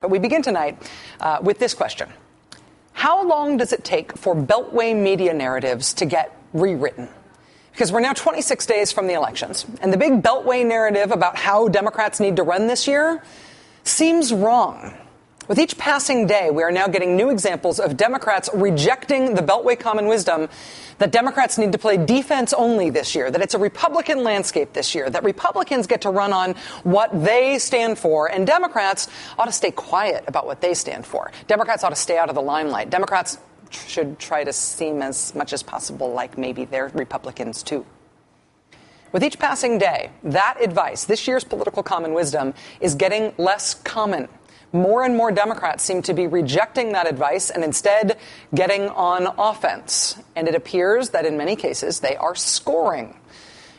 But we begin tonight with this question. How long does it take for Beltway media narratives to get rewritten? Because we're now 26 days from the elections, and the big Beltway narrative about how Democrats need to run this year seems wrong. With each passing day, we are now getting new examples of Democrats rejecting the Beltway common wisdom that Democrats need to play defense only this year, that it's a Republican landscape this year, that Republicans get to run on what they stand for, and Democrats ought to stay quiet about what they stand for. Democrats ought to stay out of the limelight. Democrats should try to seem as much as possible like maybe they're Republicans, too. With each passing day, that advice, this year's political common wisdom, is getting less common. More and more Democrats seem to be rejecting that advice and instead getting on offense. And it appears that in many cases they are scoring.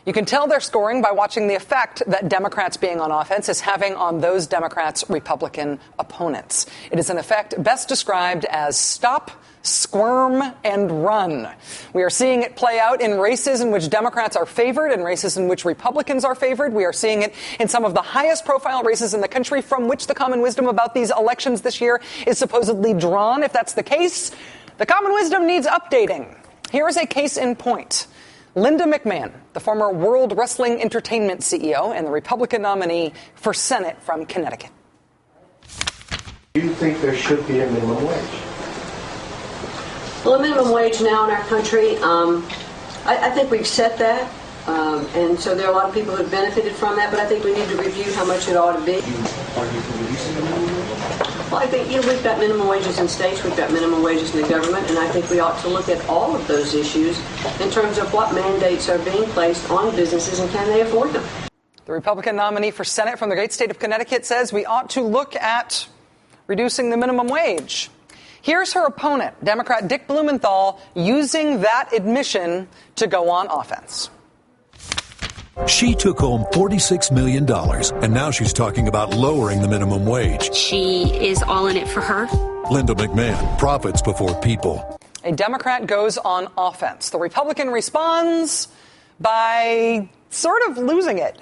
You can tell they're scoring by watching the effect that Democrats being on offense is having on those Democrats' Republican opponents. It is an effect best described as stop, squirm, and run. We are seeing it play out in races in which Democrats are favored and races in which Republicans are favored. We are seeing it in some of the highest profile races in the country from which the common wisdom about these elections this year is supposedly drawn. If that's the case, the common wisdom needs updating. Here is a case in point. Linda McMahon, the former World Wrestling Entertainment CEO and the Republican nominee for Senate from Connecticut. Do you think there should be a minimum wage? Well, a minimum wage now in our country, I think we've set that, and so there are a lot of people who have benefited from that, but I think we need to review how much it ought to be. Are you for reducing the minimum wage? Well, I think, we've got minimum wages in states, we've got minimum wages in the government, and I think we ought to look at all of those issues in terms of what mandates are being placed on businesses and can they afford them. The Republican nominee for Senate from the great state of Connecticut says we ought to look at reducing the minimum wage. Here's her opponent, Democrat Dick Blumenthal, using that admission to go on offense. She took home $46 million, and now she's talking about lowering the minimum wage. She is all in it for her. Linda McMahon, profits before people. A Democrat goes on offense. The Republican responds by sort of losing it.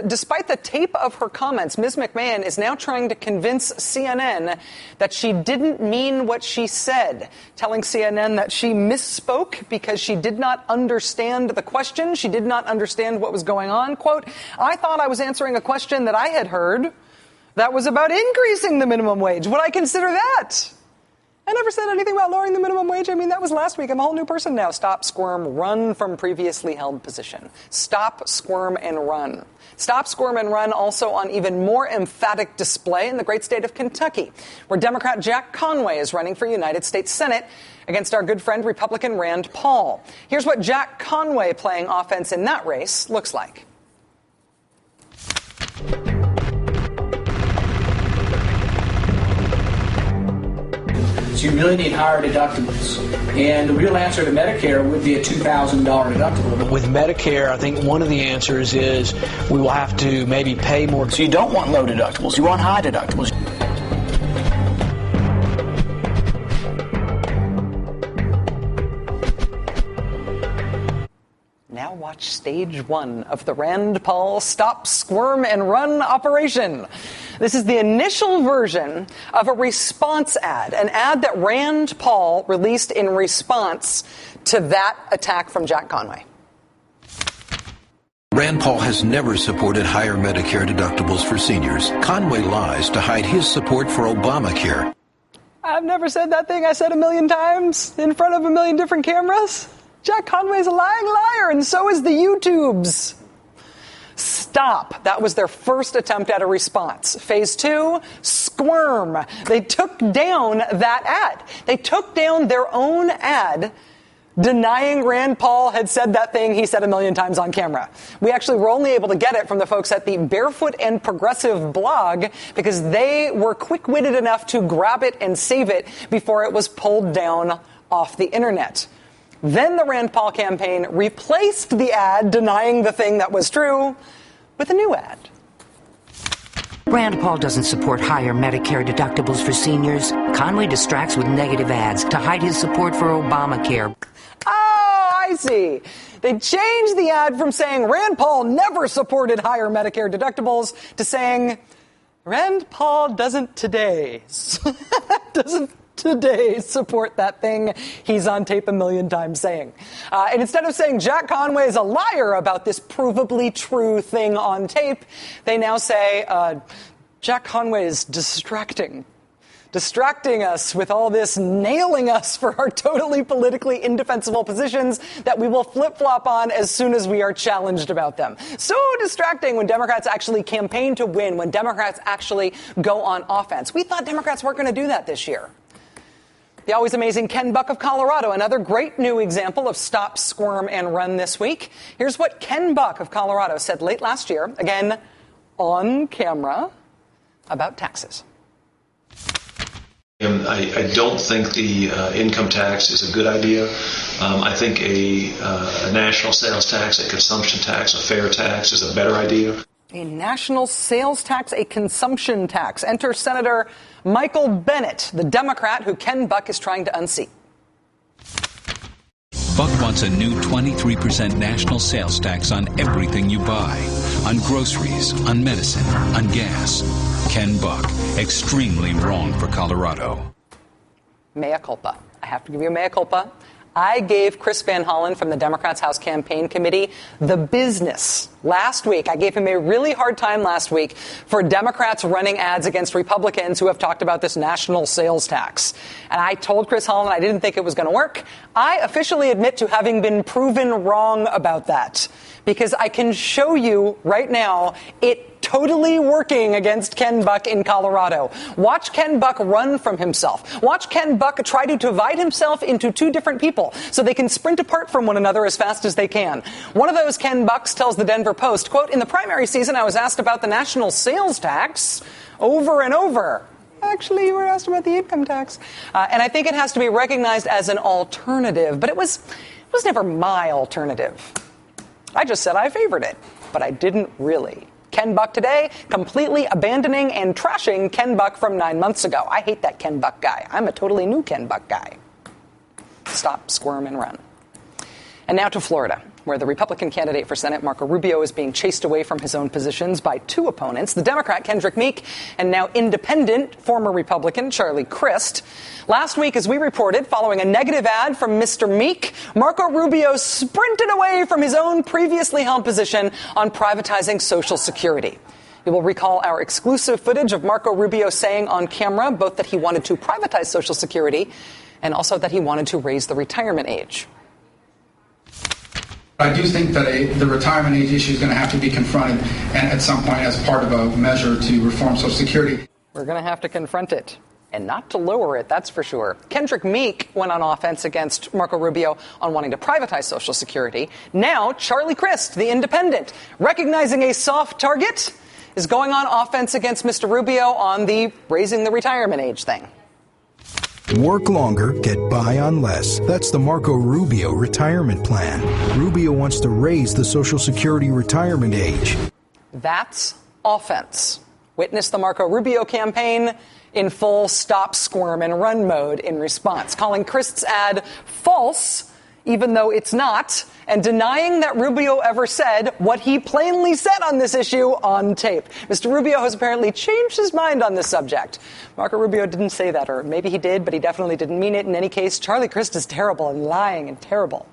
Despite the tape of her comments, Ms. McMahon is now trying to convince CNN that she didn't mean what she said, telling CNN that she misspoke because she did not understand the question. She did not understand what was going on. Quote, I thought I was answering a question that I had heard that was about increasing the minimum wage. Would I consider that? I never said anything about lowering the minimum wage. I mean, that was last week. I'm a whole new person now. Stop, squirm, run from previously held position. Stop, squirm, and run. Stop, squirm, and run also on even more emphatic display in the great state of Kentucky, where Democrat Jack Conway is running for United States Senate against our good friend Republican Rand Paul. Here's what Jack Conway playing offense in that race looks like. So you really need higher deductibles. And the real answer to Medicare would be a $2,000 deductible. With Medicare, I think one of the answers is we will have to maybe pay more. So you don't want low deductibles, you want high deductibles. Now watch stage one of the Rand Paul Stop, Squirm, and Run operation. This is the initial version of a response ad, an ad that Rand Paul released in response to that attack from Jack Conway. Rand Paul has never supported higher Medicare deductibles for seniors. Conway lies to hide his support for Obamacare. I've never said that thing I said a million times in front of a million different cameras. Jack Conway's a lying liar, and so is the YouTubes. Stop. That was their first attempt at a response. Phase two, squirm. They took down that ad. They took down their own ad denying Rand Paul had said that thing he said a million times on camera. We actually were only able to get it from the folks at the Barefoot and Progressive blog because they were quick-witted enough to grab it and save it before it was pulled down off the internet. Then the Rand Paul campaign replaced the ad denying the thing that was true with a new ad. Rand Paul doesn't support higher Medicare deductibles for seniors. Conway distracts with negative ads to hide his support for Obamacare. Oh, I see. They changed the ad from saying Rand Paul never supported higher Medicare deductibles to saying Rand Paul doesn't today support that thing he's on tape a million times saying. And instead of saying Jack Conway is a liar about this provably true thing on tape, they now say Jack Conway is distracting us with all this nailing us for our totally politically indefensible positions that we will flip-flop on as soon as we are challenged about them. So distracting when Democrats actually campaign to win, when Democrats actually go on offense. We thought Democrats weren't going to do that this year. The always amazing Ken Buck of Colorado, another great new example of stop, squirm, and run this week. Here's what Ken Buck of Colorado said late last year, again on camera, about taxes. I don't think the income tax is a good idea. I think a national sales tax, a consumption tax, a fair tax is a better idea. A national sales tax, a consumption tax. Enter Senator Michael Bennet, the Democrat who Ken Buck is trying to unseat. Buck wants a new 23% national sales tax on everything you buy. On groceries, on medicine, on gas. Ken Buck, extremely wrong for Colorado. Mea culpa. I have to give you a mea culpa. I gave Chris Van Hollen from the Democrats' House Campaign Committee the business last week. I gave him a really hard time last week for Democrats running ads against Republicans who have talked about this national sales tax. And I told Chris Hollen I didn't think it was going to work. I officially admit to having been proven wrong about that, because I can show you right now it totally working against Ken Buck in Colorado. Watch Ken Buck run from himself. Watch Ken Buck try to divide himself into two different people so they can sprint apart from one another as fast as they can. One of those Ken Bucks tells the Denver Post, quote, "In the primary season, I was asked about the national sales tax over and over." Actually, you were asked about the income tax. And I think it has to be recognized as an alternative. But it was never my alternative. I just said I favored it, but I didn't really. Ken Buck today, completely abandoning and trashing Ken Buck from 9 months ago. I hate that Ken Buck guy. I'm a totally new Ken Buck guy. Stop, squirm, and run. And now to Florida, where the Republican candidate for Senate, Marco Rubio, is being chased away from his own positions by two opponents, the Democrat Kendrick Meek and now independent former Republican Charlie Crist. Last week, as we reported, following a negative ad from Mr. Meek, Marco Rubio sprinted away from his own previously held position on privatizing Social Security. You will recall our exclusive footage of Marco Rubio saying on camera both that he wanted to privatize Social Security and also that he wanted to raise the retirement age. I do think that the retirement age issue is going to have to be confronted at some point as part of a measure to reform Social Security. We're going to have to confront it, and not to lower it, that's for sure. Kendrick Meek went on offense against Marco Rubio on wanting to privatize Social Security. Now, Charlie Crist, the independent, recognizing a soft target, is going on offense against Mr. Rubio on the raising the retirement age thing. Work longer, get by on less. That's the Marco Rubio retirement plan. Rubio wants to raise the Social Security retirement age. That's offense. Witness the Marco Rubio campaign in full stop, squirm, and run mode in response, calling Crist's ad false, even though it's not, and denying that Rubio ever said what he plainly said on this issue on tape. Mr. Rubio has apparently changed his mind on this subject. Marco Rubio didn't say that, or maybe he did, but he definitely didn't mean it. In any case, Charlie Crist is terrible and lying and terrible.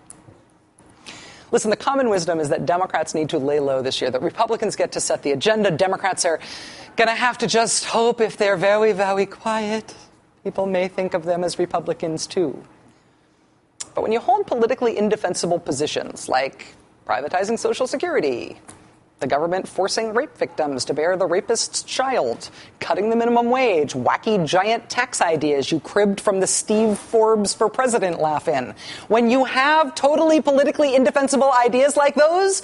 Listen, the common wisdom is that Democrats need to lay low this year, that Republicans get to set the agenda. Democrats are going to have to just hope if they're very, very quiet, people may think of them as Republicans too. But when you hold politically indefensible positions like privatizing Social Security, the government forcing rape victims to bear the rapist's child, cutting the minimum wage, wacky giant tax ideas you cribbed from the Steve Forbes for president laugh in. When you have totally politically indefensible ideas like those,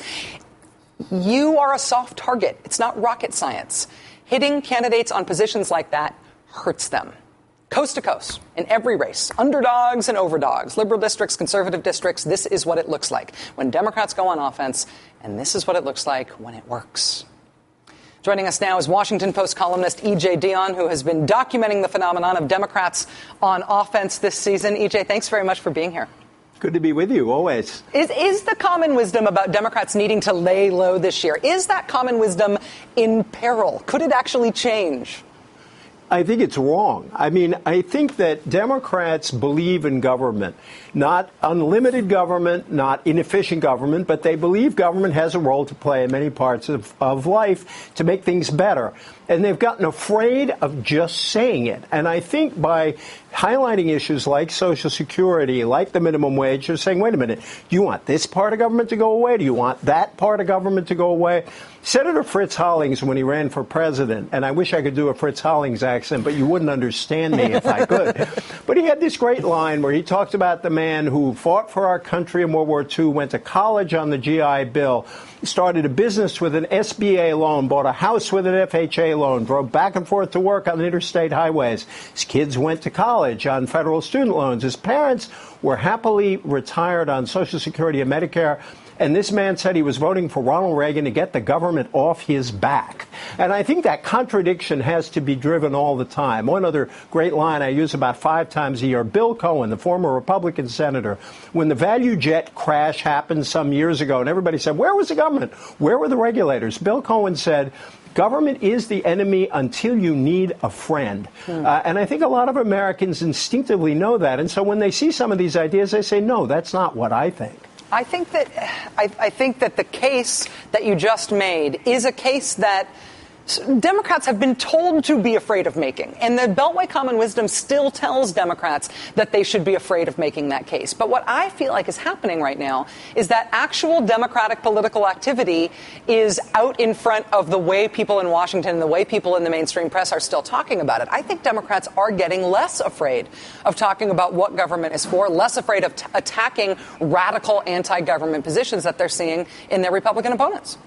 you are a soft target. It's not rocket science. Hitting candidates on positions like that hurts them. Coast to coast, in every race, underdogs and overdogs, liberal districts, conservative districts, this is what it looks like when Democrats go on offense, and this is what it looks like when it works. Joining us now is Washington Post columnist E.J. Dionne, who has been documenting the phenomenon of Democrats on offense this season. E.J., thanks very much for being here. Good to be with you, always. Is the common wisdom about Democrats needing to lay low this year, is that common wisdom in peril? Could it actually change? I think it's wrong. I mean, I think that Democrats believe in government, not unlimited government, not inefficient government, but they believe government has a role to play in many parts of life to make things better. And they've gotten afraid of just saying it. And I think by highlighting issues like Social Security, like the minimum wage, they're saying, wait a minute, do you want this part of government to go away? Do you want that part of government to go away? Senator Fritz Hollings, when he ran for president, and I wish I could do a Fritz Hollings accent, but you wouldn't understand me if I could. But he had this great line where he talked about the man who fought for our country in World War II, went to college on the GI Bill, started a business with an SBA loan, bought a house with an FHA loan, drove back and forth to work on interstate highways. His kids went to college on federal student loans. His parents were happily retired on Social Security and Medicare. And this man said he was voting for Ronald Reagan to get the government off his back. And I think that contradiction has to be driven all the time. One other great line I use about 5 times a year. Bill Cohen, the former Republican senator, when the value jet crash happened some years ago, and everybody said, where was the government? Where were the regulators? Bill Cohen said, government is the enemy until you need a friend. And I think a lot of Americans instinctively know that. And so when they see some of these ideas, they say, no, that's not what I think. I think that the case that you just made is a case that Democrats have been told to be afraid of making. And the Beltway Common Wisdom still tells Democrats that they should be afraid of making that case. But what I feel like is happening right now is that actual Democratic political activity is out in front of the way people in Washington and the way people in the mainstream press are still talking about it. I think Democrats are getting less afraid of talking about what government is for, less afraid of attacking radical anti-government positions that they're seeing in their Republican opponents.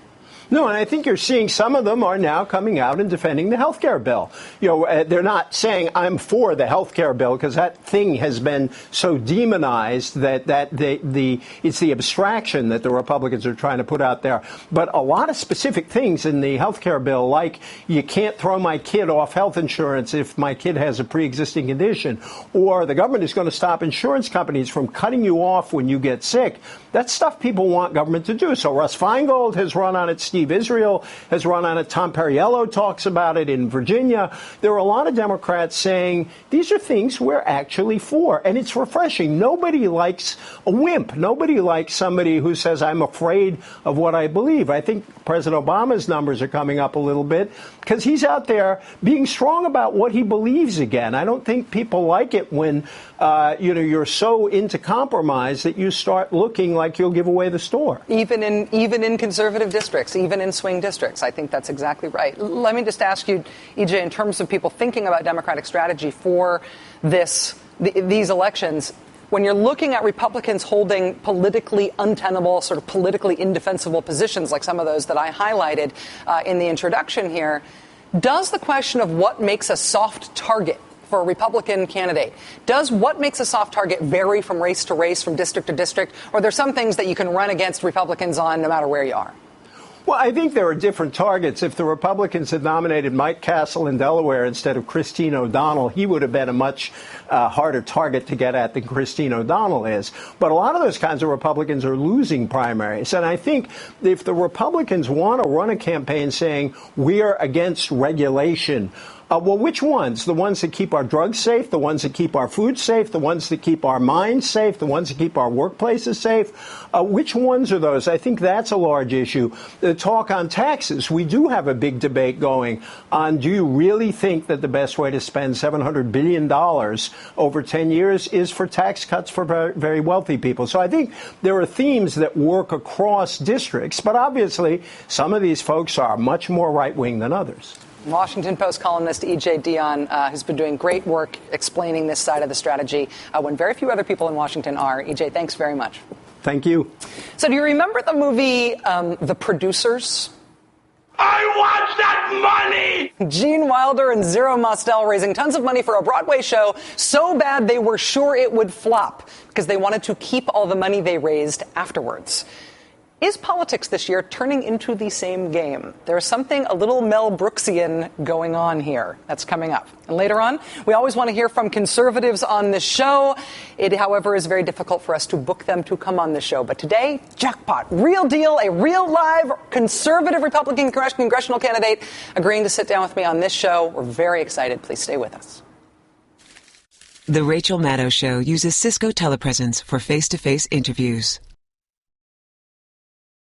No, and I think you're seeing some of them are now coming out and defending the health care bill. You know, they're not saying I'm for the health care bill because that thing has been so demonized that it's the abstraction that the Republicans are trying to put out there. But a lot of specific things in the health care bill, like you can't throw my kid off health insurance if my kid has a pre-existing condition, or the government is going to stop insurance companies from cutting you off when you get sick. That's stuff people want government to do. So Russ Feingold has run on it. Steve Israel has run on it. Tom Perriello talks about it in Virginia. There are a lot of Democrats saying these are things we're actually for. And it's refreshing. Nobody likes a wimp. Nobody likes somebody who says, I'm afraid of what I believe. I think President Obama's numbers are coming up a little bit because he's out there being strong about what he believes again. I don't think people like it when, you're so into compromise that you start looking like you'll give away the store. Even in conservative districts, even in swing districts. I think that's exactly right. Let me just ask you, EJ, in terms of people thinking about Democratic strategy for these elections, when you're looking at Republicans holding politically untenable, sort of politically indefensible positions like some of those that I highlighted in the introduction here, does the question of what makes a soft target for a Republican candidate, does what makes a soft target vary from race to race, from district to district, or are there some things that you can run against Republicans on no matter where you are? Well, I think there are different targets. If the Republicans had nominated Mike Castle in Delaware instead of Christine O'Donnell, he would have been a much harder target to get at than Christine O'Donnell is. But a lot of those kinds of Republicans are losing primaries. And I think if the Republicans want to run a campaign saying we are against regulation, well, which ones? The ones that keep our drugs safe, the ones that keep our food safe, the ones that keep our minds safe, the ones that keep our workplaces safe? Which ones are those? I think that's a large issue. The talk on taxes, we do have a big debate going on, do you really think that the best way to spend $700 billion over 10 years is for tax cuts for very, very wealthy people? So I think there are themes that work across districts, but obviously some of these folks are much more right-wing than others. Washington Post columnist E.J. Dionne has been doing great work explaining this side of the strategy when very few other people in Washington are. E.J., thanks very much. Thank you. So do you remember the movie The Producers? I want that money! Gene Wilder and Zero Mostel raising tons of money for a Broadway show so bad they were sure it would flop because they wanted to keep all the money they raised afterwards. Is politics this year turning into the same game? There's something a little Mel Brooksian going on here. That's coming up. And later on, we always want to hear from conservatives on this show. It, however, is very difficult for us to book them to come on the show. But today, jackpot, real deal, a real live conservative Republican congressional candidate agreeing to sit down with me on this show. We're very excited. Please stay with us. The Rachel Maddow Show uses Cisco telepresence for face-to-face interviews.